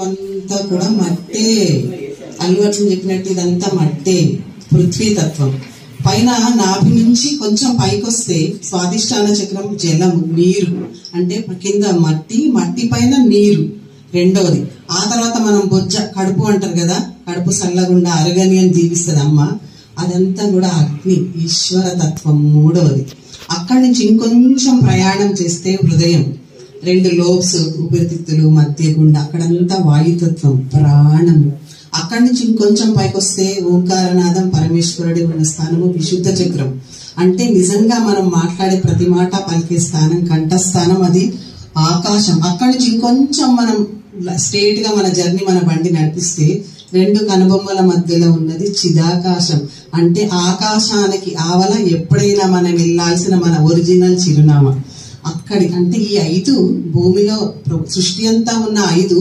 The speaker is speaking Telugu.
అంతా కూడా మట్టే. అల్లు అర్జున్ చెప్పినట్టు ఇదంతా మట్టే, పృథ్వీ తత్వం. పైన నాభి నుంచి కొంచెం పైకొస్తే స్వాదిష్టాన చక్రం జలం, నీరు. అంటే కింద మట్టి, మట్టి పైన నీరు రెండవది. ఆ తర్వాత మనం బొజ్జ, కడుపు అంటారు కదా, కడుపు సల్లగుండా అరగని అని దీవిస్తుంది అమ్మ. అదంతా కూడా అగ్ని, ఈశ్వర తత్వం మూడవది. అక్కడి నుంచి ఇంకొంచెం ప్రయాణం చేస్తే హృదయం, రెండు లోబ్స్, ఊపిరితిత్తులు, మధ్య గుండె, అక్కడంతా వాయుతత్వం, ప్రాణము. అక్కడి నుంచి ఇంకొంచెం పైకి వస్తే ఓంకారనాదం, పరమేశ్వరుడి ఉన్న స్థానము, విశుద్ధ చక్రం. అంటే నిజంగా మనం మాట్లాడే ప్రతి మాట పలికే స్థానం, కంఠస్థానం, అది ఆకాశం. అక్కడి నుంచి ఇంకొంచెం మనం స్ట్రేట్ గా మన జర్నీ, మన బండి నడిపిస్తే రెండు కనుబొమ్మల మధ్యలో ఉన్నది చిదాకాశం. అంటే ఆకాశానికి ఆవల ఎప్పుడైనా మనం వెళ్ళాల్సిన మన ఒరిజినల్ చిరునామా అక్కడి. అంటే ఈ 5 భూమిలో సృష్టి అంతా ఉన్న 5